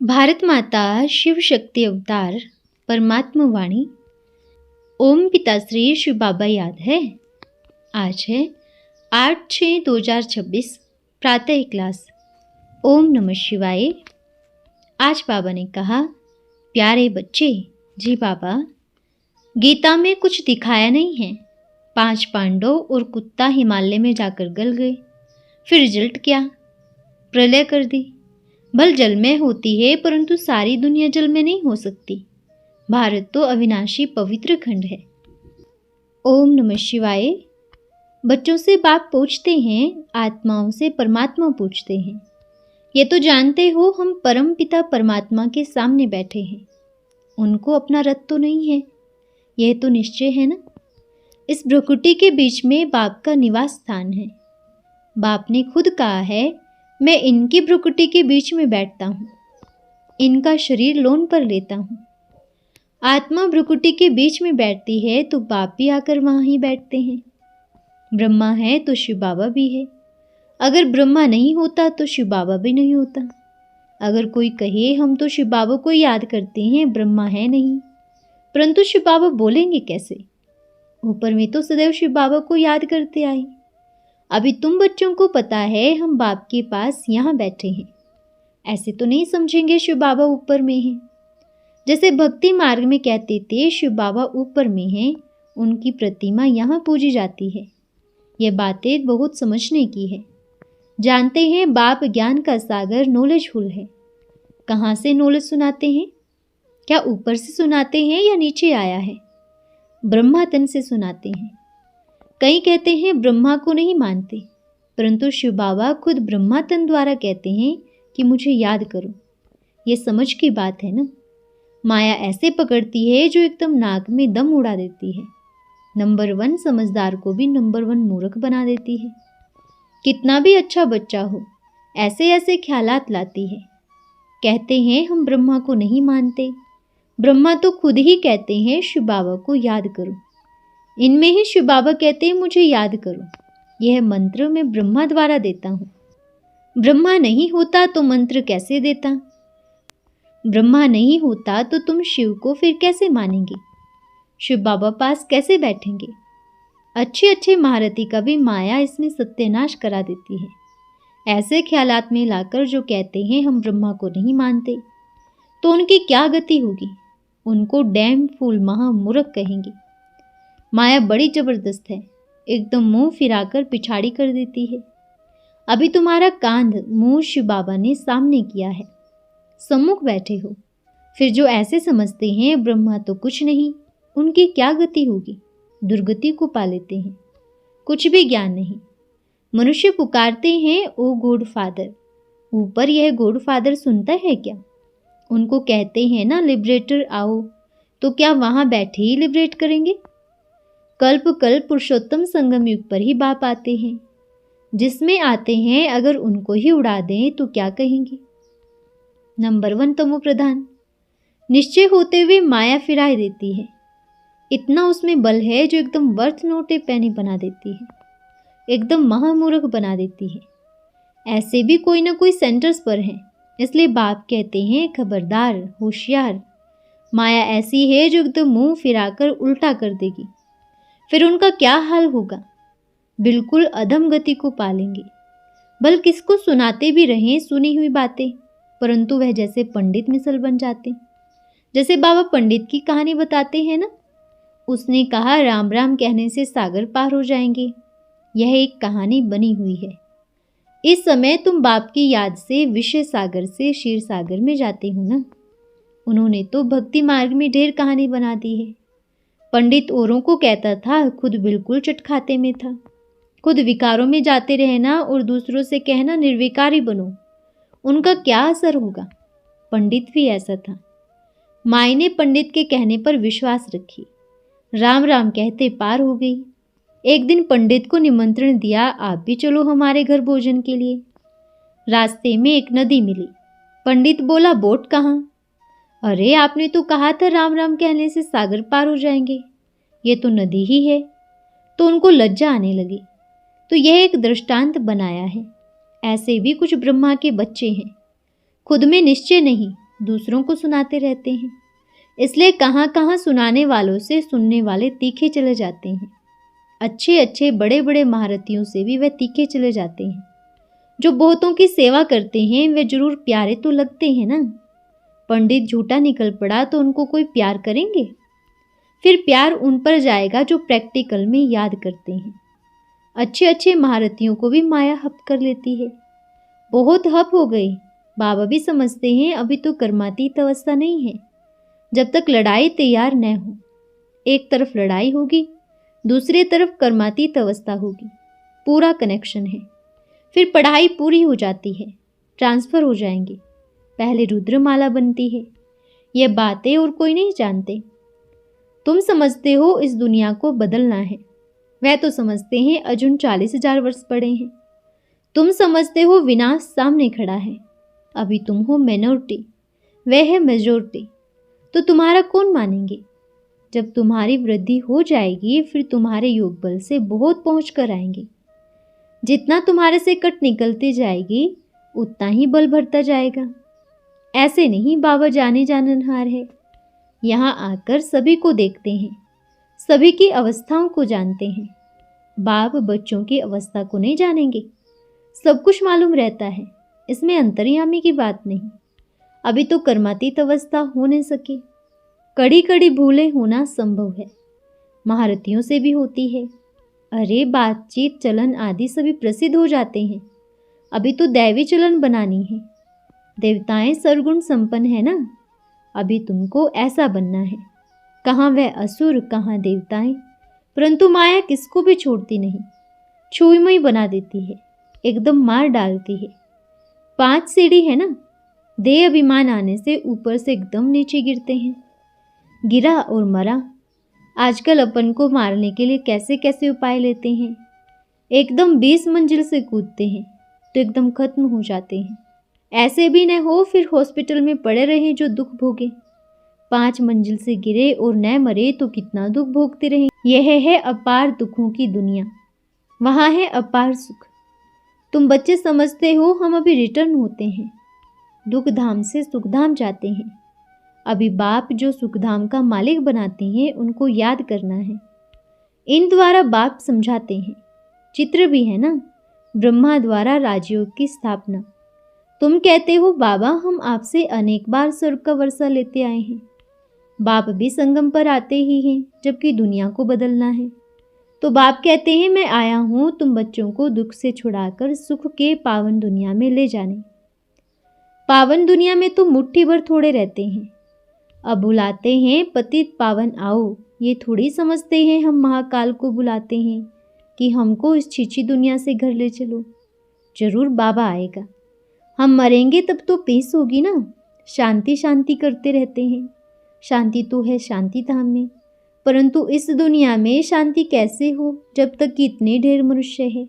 भारत माता शिव शक्ति अवतार परमात्मा वाणी ओम पिताश्री शिव बाबा याद है। आज है 8/6/2026 प्रातः क्लास। ओम नमः शिवाय। आज बाबा ने कहा, प्यारे बच्चे, जी बाबा, गीता में कुछ दिखाया नहीं है। 5 पांडव और कुत्ता हिमालय में जाकर गल गए, फिर रिजल्ट क्या? प्रलय कर दी। भल जल में होती है, परंतु सारी दुनिया जल में नहीं हो सकती। भारत तो अविनाशी पवित्र खंड है। ओम नमः शिवाय। बच्चों से बाप पूछते हैं, आत्माओं से परमात्मा पूछते हैं। ये तो जानते हो हम परम पिता परमात्मा के सामने बैठे हैं। उनको अपना रथ तो नहीं है, यह तो निश्चय है ना। इस भ्रुकुटी के बीच में बाप का निवास स्थान है। बाप ने खुद कहा है, मैं इनकी भ्रुकुटी के बीच में बैठता हूँ, इनका शरीर लोन पर लेता हूँ। आत्मा भ्रुकुटी के बीच में बैठती है तो बाप भी आकर वहाँ ही बैठते हैं। ब्रह्मा है तो शिव बाबा भी है। अगर ब्रह्मा नहीं होता तो शिव बाबा भी नहीं होता। अगर कोई कहे हम तो शिव बाबा को याद करते हैं, ब्रह्मा है नहीं, परंतु शिव बाबा बोलेंगे कैसे? ऊपर में तो सदैव शिव बाबा को याद करते आए। अभी तुम बच्चों को पता है हम बाप के पास यहाँ बैठे हैं। ऐसे तो नहीं समझेंगे शिव बाबा ऊपर में हैं। जैसे भक्ति मार्ग में कहते थे शिव बाबा ऊपर में हैं, उनकी प्रतिमा यहाँ पूजी जाती है। ये बातें बहुत समझने की है। जानते हैं बाप ज्ञान का सागर नॉलेजफुल है। कहाँ से नॉलेज सुनाते हैं? क्या ऊपर से सुनाते हैं या नीचे आया है? ब्रह्मा तन से सुनाते हैं। कई कहते हैं ब्रह्मा को नहीं मानते, परंतु शिव बाबा खुद ब्रह्मा तन द्वारा कहते हैं कि मुझे याद करो। ये समझ की बात है ना। माया ऐसे पकड़ती है जो एकदम नाक में दम उड़ा देती है। नंबर 1 समझदार को भी नंबर 1 मूर्ख बना देती है। कितना भी अच्छा बच्चा हो, ऐसे ऐसे ख्यालात लाती है। कहते हैं हम ब्रह्मा को नहीं मानते। ब्रह्मा तो खुद ही कहते हैं शिव बाबा को याद करो। इनमें ही शिव बाबा कहते हैं मुझे याद करो। यह मंत्र मैं ब्रह्मा द्वारा देता हूँ। ब्रह्मा नहीं होता तो मंत्र कैसे देता? ब्रह्मा नहीं होता तो तुम शिव को फिर कैसे मानेंगे? शिव बाबा पास कैसे बैठेंगे? अच्छे अच्छे महारथी का भी माया इसमें सत्यानाश करा देती है। ऐसे ख्यालात में लाकर जो कहते हैं हम ब्रह्मा को नहीं मानते, तो उनकी क्या गति होगी? उनको डैम फूल महामूर्ख कहेंगे। माया बड़ी जबरदस्त है, एकदम मुंह फिराकर पिछाड़ी कर देती है। अभी तुम्हारा कांध मुंह शिव बाबा ने सामने किया है, सम्मुख बैठे हो। फिर जो ऐसे समझते हैं ब्रह्मा तो कुछ नहीं, उनकी क्या गति होगी? दुर्गति को पा लेते हैं। कुछ भी ज्ञान नहीं। मनुष्य पुकारते हैं ओ गॉड फादर। ऊपर यह गॉड फादर सुनता है क्या? उनको कहते हैं ना लिबरेटर आओ, तो क्या वहां बैठे ही लिबरेट करेंगे? कल्प कल्प पुरुषोत्तम संगम युग पर ही बाप आते हैं। जिसमें आते हैं अगर उनको ही उड़ा दें तो क्या कहेंगे? नंबर 1 तमो प्रधान। निश्चय होते हुए माया फिराए देती है। इतना उसमें बल है जो एकदम वर्थ नोटे पैनी बना देती है, एकदम महामूर्ख बना देती है। ऐसे भी कोई ना कोई सेंटर्स पर हैं, इसलिए बाप कहते हैं खबरदार, होशियार। माया ऐसी है जो एकदम मुंह फिराकर उल्टा कर देगी। फिर उनका क्या हाल होगा? बिल्कुल अधम गति को पालेंगे। बल किसको सुनाते भी रहें सुनी हुई बातें, परंतु वह जैसे पंडित मिसल बन जाते। जैसे बाबा पंडित की कहानी बताते हैं ना, उसने कहा राम राम कहने से सागर पार हो जाएंगे। यह एक कहानी बनी हुई है। इस समय तुम बाप की याद से विषय सागर से क्षीर सागर में जाते हो ना। उन्होंने तो भक्ति मार्ग में ढेर कहानी बना दी है। पंडित औरों को कहता था, खुद बिल्कुल चटखाते में था। खुद विकारों में जाते रहना और दूसरों से कहना निर्विकारी बनो। उनका क्या असर होगा? पंडित भी ऐसा था। माई ने पंडित के कहने पर विश्वास रखी, राम राम कहते पार हो गई। एक दिन पंडित को निमंत्रण दिया, आप भी चलो हमारे घर भोजन के लिए। रास्ते में एक नदी मिली। पंडित बोला, बोट कहाँ? अरे आपने तो कहा था राम राम कहने से सागर पार हो जाएंगे, ये तो नदी ही है। तो उनको लज्जा आने लगी। तो यह एक दृष्टांत बनाया है। ऐसे भी कुछ ब्रह्मा के बच्चे हैं, खुद में निश्चय नहीं, दूसरों को सुनाते रहते हैं। इसलिए कहाँ कहाँ सुनाने वालों से सुनने वाले तीखे चले जाते हैं। अच्छे अच्छे बड़े बड़े महारथियों से भी वे तीखे चले जाते हैं। जो बहुतों की सेवा करते हैं वे जरूर प्यारे तो लगते हैं ना। पंडित झूठा निकल पड़ा तो उनको कोई प्यार करेंगे? फिर प्यार उन पर जाएगा जो प्रैक्टिकल में याद करते हैं। अच्छे अच्छे महारथियों को भी माया हप कर लेती है। बहुत हप हो गई। बाबा भी समझते हैं अभी तो कर्मातीत अवस्था नहीं है। जब तक लड़ाई तैयार न हो, एक तरफ लड़ाई होगी, दूसरी तरफ कर्मातीत अवस्था होगी, पूरा कनेक्शन है। फिर पढ़ाई पूरी हो जाती है, ट्रांसफ़र हो जाएंगे, पहले रुद्रमाला बनती है। ये बातें और कोई नहीं जानते। तुम समझते हो इस दुनिया को बदलना है, वह तो समझते हैं अर्जुन 40,000 वर्ष पड़े हैं। तुम समझते हो विनाश सामने खड़ा है, अभी तुम हो माइनॉरिटी, वह है मेजॉरिटी। तो तुम्हारा कौन मानेंगे? जब तुम्हारी वृद्धि हो जाएगी फिर तुम्हारे योग बल से बहुत पहुँच कर आएंगे। जितना तुम्हारे से कट निकलती जाएगी उतना ही बल भरता जाएगा। ऐसे नहीं बाबा जाने जाननहार है। यहाँ आकर सभी को देखते हैं, सभी की अवस्थाओं को जानते हैं। बाप बच्चों की अवस्था को नहीं जानेंगे? सब कुछ मालूम रहता है, इसमें अंतर्यामी की बात नहीं। अभी तो कर्मातीत अवस्था हो नहीं सकी। कड़ी कड़ी भूलें होना संभव है, महारथियों से भी होती है। अरे बातचीत चलन आदि सभी प्रसिद्ध हो जाते हैं। अभी तो दैवी चलन बनानी है। देवताएं सरगुण संपन्न है ना, अभी तुमको ऐसा बनना है। कहाँ वह असुर, कहाँ देवताएं, परंतु माया किसको भी छोड़ती नहीं, छुई मुई बना देती है, एकदम मार डालती है। 5 सीढ़ी है ना, देह अभिमान आने से ऊपर से एकदम नीचे गिरते हैं। गिरा और मरा। आजकल अपन को मारने के लिए कैसे कैसे उपाय लेते हैं। एकदम 20 मंजिल से कूदते हैं तो एकदम खत्म हो जाते हैं। ऐसे भी न हो फिर हॉस्पिटल में पड़े रहे जो दुख भोगे। 5 मंजिल से गिरे और न मरे तो कितना दुख भोगते रहे। यह है अपार दुखों की दुनिया, वहाँ है अपार सुख। तुम बच्चे समझते हो हम अभी रिटर्न होते हैं, दुख धाम से सुख धाम जाते हैं। अभी बाप जो सुखधाम का मालिक बनाते हैं उनको याद करना है। इन द्वारा बाप समझाते हैं। चित्र भी है ना, ब्रह्मा द्वारा राजयोग की स्थापना। तुम कहते हो बाबा हम आपसे अनेक बार स्वर्ग का वर्षा लेते आए हैं। बाप भी संगम पर आते ही हैं जबकि दुनिया को बदलना है। तो बाप कहते हैं मैं आया हूँ तुम बच्चों को दुख से छुड़ाकर सुख के पावन दुनिया में ले जाने। पावन दुनिया में तो मुट्ठी भर थोड़े रहते हैं। अब बुलाते हैं पतित पावन आओ, ये थोड़ी समझते हैं हम महाकाल को बुलाते हैं कि हमको इस छीछी दुनिया से घर ले चलो। जरूर बाबा आएगा। हम मरेंगे तब तो पीस होगी ना। शांति शांति करते रहते हैं, शांति तो है शांति धाम में, परंतु इस दुनिया में शांति कैसे हो जब तक कि इतने ढेर मनुष्य है।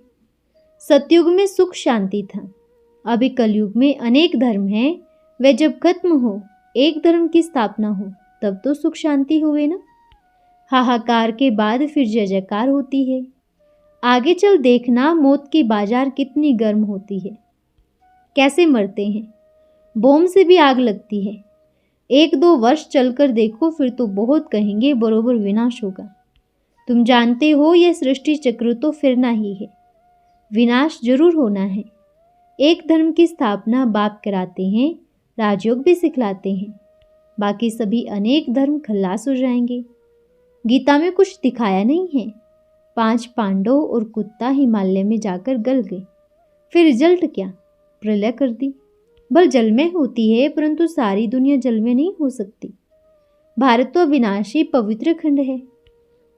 सतयुग में सुख शांति था, अभी कलयुग में अनेक धर्म हैं। वे जब खत्म हो, एक धर्म की स्थापना हो, तब तो सुख शांति हुए ना। हाहाकार के बाद फिर जय जयकार होती है। आगे चल देखना मौत की बाजार कितनी गर्म होती है, कैसे मरते हैं। बम से भी आग लगती है। 1-2 वर्ष चलकर देखो फिर तो बहुत कहेंगे बरोबर विनाश होगा। तुम जानते हो यह सृष्टि चक्र तो फिरना ही है, विनाश जरूर होना है। एक धर्म की स्थापना बाप कराते हैं, राजयोग भी सिखलाते हैं, बाकी सभी अनेक धर्म खल्लास हो जाएंगे। गीता में कुछ दिखाया नहीं है। 5 पांडव और कुत्ता हिमालय में जाकर गल गए, फिर रिजल्ट क्या? प्रलय कर दी। बल जल में होती है परंतु सारी दुनिया जल में नहीं हो सकती। भारत तो अविनाशी पवित्र खंड है,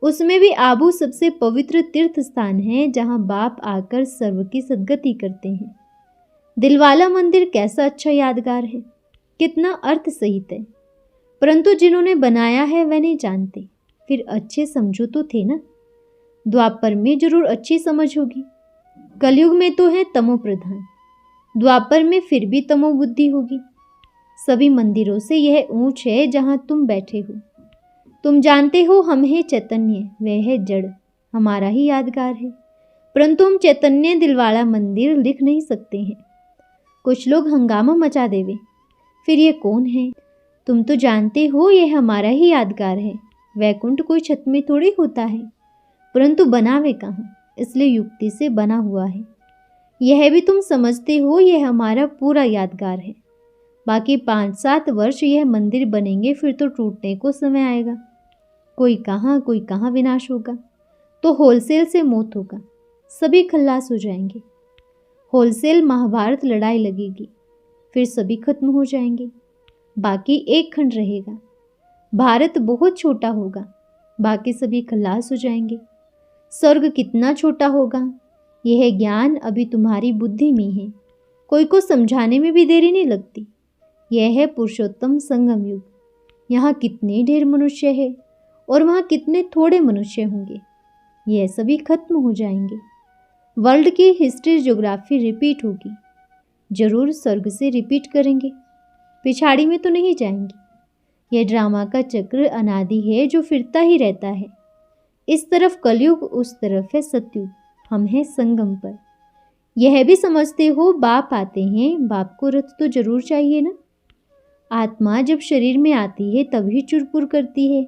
उसमें भी आबू सबसे पवित्र तीर्थ स्थान है जहाँ बाप आकर सर्व की सद्गति करते हैं। दिलवाला मंदिर कैसा अच्छा यादगार है, कितना अर्थ सहित है, परंतु जिन्होंने बनाया है वह नहीं जानते। फिर अच्छे समझो तो थे ना। द्वापर में जरूर अच्छी समझ होगी, कलयुग में तो है तमो प्रधान, द्वापर में फिर भी तमो बुद्धि होगी। सभी मंदिरों से यह ऊंच है जहाँ तुम बैठे हो। तुम जानते हो हम है चैतन्य, वह है जड़, हमारा ही यादगार है, परंतु हम चैतन्य दिलवाला मंदिर लिख नहीं सकते हैं। कुछ लोग हंगामा मचा देवे, फिर ये कौन है? तुम तो जानते हो ये हमारा ही यादगार है। वैकुंठ कोई छत में थोड़ी होता है, परंतु बनावे कहाँ, इसलिए युक्ति से बना हुआ है। यह भी तुम समझते हो ये हमारा पूरा यादगार है। बाकी 5-7 वर्ष यह मंदिर बनेंगे, फिर तो टूटने को समय आएगा। कोई कहाँ विनाश होगा, तो होलसेल से मौत होगा, सभी खल्लास हो जाएंगे। होलसेल महाभारत लड़ाई लगेगी, फिर सभी खत्म हो जाएंगे, बाकी एक खंड रहेगा। भारत बहुत छोटा होगा, बाकी सभी खल्लास हो जाएंगे। स्वर्ग कितना छोटा होगा, यह ज्ञान अभी तुम्हारी बुद्धि में है। कोई को समझाने में भी देरी नहीं लगती। यह है पुरुषोत्तम संगम युग। यहाँ कितने ढेर मनुष्य है और वहाँ कितने थोड़े मनुष्य होंगे, यह सभी खत्म हो जाएंगे। वर्ल्ड की हिस्ट्री ज्योग्राफी रिपीट होगी, जरूर स्वर्ग से रिपीट करेंगे, पिछाड़ी में तो नहीं जाएंगे। यह ड्रामा का चक्र अनादि है जो फिरता ही रहता है। इस तरफ कलयुग, उस तरफ है सतयुग, हम हैं संगम पर। यह भी समझते हो बाप आते हैं, बाप को रथ तो जरूर चाहिए ना। आत्मा जब शरीर में आती है तभी चुरपुर करती है,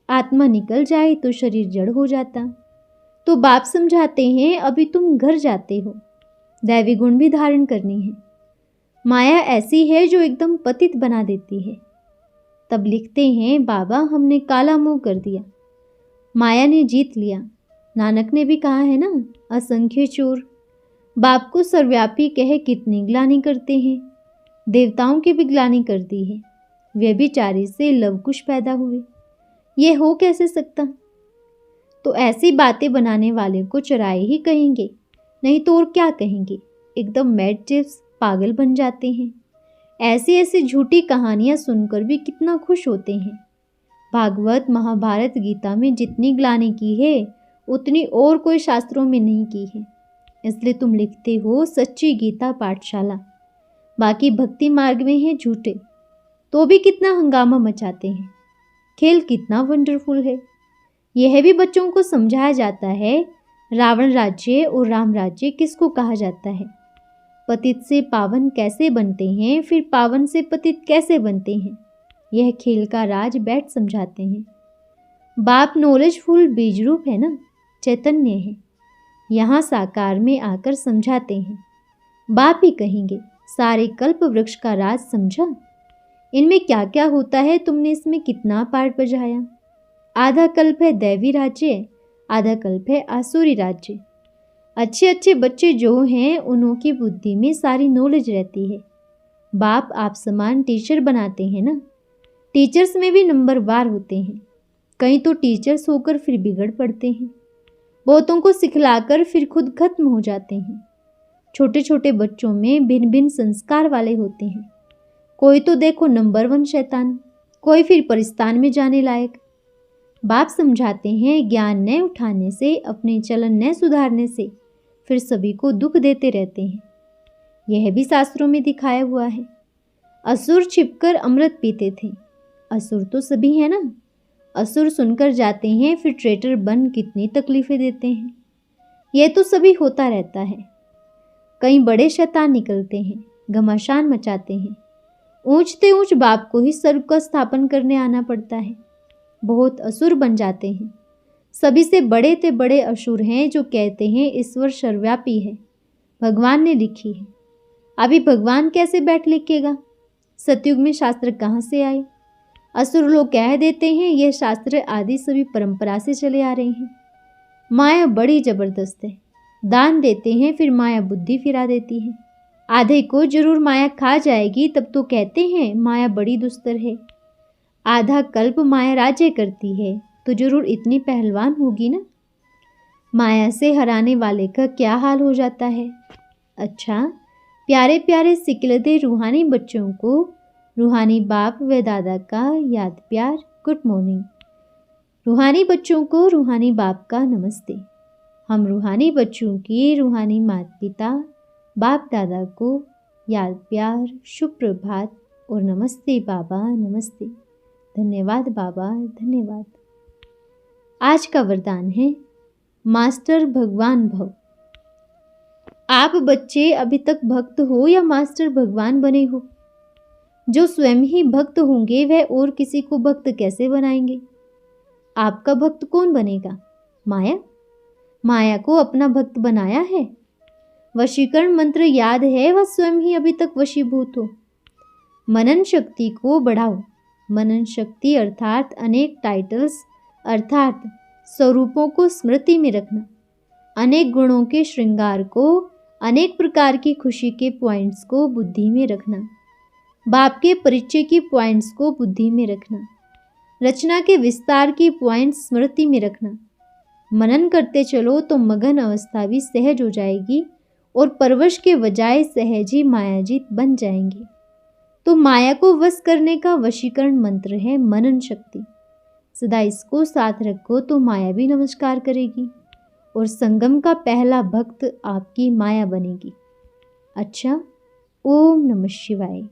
आत्मा निकल जाए तो शरीर जड़ हो जाता। तो बाप समझाते हैं अभी तुम घर जाते हो, दैवी गुण भी धारण करनी है। माया ऐसी है जो एकदम पतित बना देती है। तब लिखते हैं बाबा हमने काला मुंह कर दिया, माया ने जीत लिया। नानक ने भी कहा है ना, असंख्य चोर बाप को सर्वव्यापी कह कितनी ग्लानि करते हैं। देवताओं की भी ग्लानि कर दी है। व्यभिचारी से लवकुश पैदा हुए, ये हो कैसे सकता? तो ऐसी बातें बनाने वाले को चराई ही कहेंगे, नहीं तो और क्या कहेंगे। एकदम मैड चिप्स पागल बन जाते हैं। ऐसी ऐसी झूठी कहानियां सुनकर भी कितना खुश होते हैं। भागवत महाभारत गीता में जितनी ग्लानि की है उतनी और कोई शास्त्रों में नहीं की है। इसलिए तुम लिखते हो सच्ची गीता पाठशाला, बाकी भक्ति मार्ग में है झूठे, तो भी कितना हंगामा मचाते हैं। खेल कितना वंडरफुल है, यह भी बच्चों को समझाया जाता है। रावण राज्य और राम राज्य किसको कहा जाता है, पतित से पावन कैसे बनते हैं, फिर पावन से पतित कैसे बनते हैं, यह खेल का राज बैठ समझाते हैं। बाप नॉलेजफुल बीज रूप है ना, चैतन्य है, यहाँ साकार में आकर समझाते हैं। बाप ही कहेंगे सारे कल्प वृक्ष का राज समझा, इनमें क्या क्या होता है, तुमने इसमें कितना पार्ट बजाया। आधा कल्प है दैवी राज्य, आधा कल्प है आसुरी राज्य। अच्छे अच्छे बच्चे जो हैं उन्हों की बुद्धि में सारी नॉलेज रहती है। बाप आप समान टीचर बनाते हैं ना। टीचर्स में भी नंबर वार होते हैं, कई तो टीचर्स होकर फिर बिगड़ पड़ते हैं, बहुतों को सिखलाकर फिर खुद खत्म हो जाते हैं। छोटे छोटे बच्चों में भिन्न भिन्न संस्कार वाले होते हैं, कोई तो देखो नंबर 1 शैतान, कोई फिर परिस्तान में जाने लायक। बाप समझाते हैं ज्ञान न उठाने से, अपने चलन न सुधारने से फिर सभी को दुख देते रहते हैं। यह भी शास्त्रों में दिखाया हुआ है। असुर छिपकर अमृत पीते थे, असुर तो सभी है ना। असुर सुनकर जाते हैं, फिर ट्रेटर बन कितनी तकलीफें देते हैं। यह तो सभी होता रहता है। कई बड़े शैतान निकलते हैं, घमासान मचाते हैं। ऊंचते ऊंच बाप को ही सर्व का स्थापन करने आना पड़ता है। बहुत असुर बन जाते हैं। सभी से बड़े ते बड़े असुर हैं जो कहते हैं ईश्वर सर्वव्यापी है, भगवान ने लिखी है। अभी भगवान कैसे बैठ लिखेगा? सतयुग में शास्त्र कहाँ से आए? असुर लोग कह देते हैं यह शास्त्र आदि सभी परंपरा से चले आ रहे हैं। माया बड़ी जबरदस्त है, दान देते हैं फिर माया बुद्धि फिरा देती है। आधे को जरूर माया खा जाएगी, तब तो कहते हैं माया बड़ी दुस्तर है। आधा कल्प माया राज्य करती है तो जरूर इतनी पहलवान होगी ना। माया से हराने वाले का क्या हाल हो जाता है। अच्छा, प्यारे प्यारे सिकलदे रूहानी बच्चों को रूहानी बाप व दादा का याद प्यार गुड मॉर्निंग। रूहानी बच्चों को रूहानी बाप का नमस्ते। हम रूहानी बच्चों की रूहानी माता पिता बाप दादा को याद प्यार शुभ प्रभात और नमस्ते बाबा नमस्ते। धन्यवाद बाबा धन्यवाद। आज का वरदान है मास्टर भगवान भव। आप बच्चे अभी तक भक्त हो या मास्टर भगवान बने हो? जो स्वयं ही भक्त होंगे वह और किसी को भक्त कैसे बनाएंगे? आपका भक्त कौन बनेगा? माया? माया को अपना भक्त बनाया है? वशीकरण मंत्र याद है? वह स्वयं ही अभी तक वशीभूत हो। मनन शक्ति को बढ़ाओ। मनन शक्ति अर्थात अनेक टाइटल्स अर्थात स्वरूपों को स्मृति में रखना, अनेक गुणों के श्रृंगार को, अनेक प्रकार की खुशी के पॉइंट्स को बुद्धि में रखना, बाप के परिचय की पॉइंट्स को बुद्धि में रखना, रचना के विस्तार की पॉइंट्स स्मृति में रखना। मनन करते चलो तो मगन अवस्था भी सहज हो जाएगी और परवश के बजाय सहजी मायाजीत बन जाएंगे। तो माया को वश करने का वशीकरण मंत्र है मनन शक्ति। सदा इसको साथ रखो तो माया भी नमस्कार करेगी और संगम का पहला भक्त आपकी माया बनेगी। अच्छा, ओम नमः शिवाय।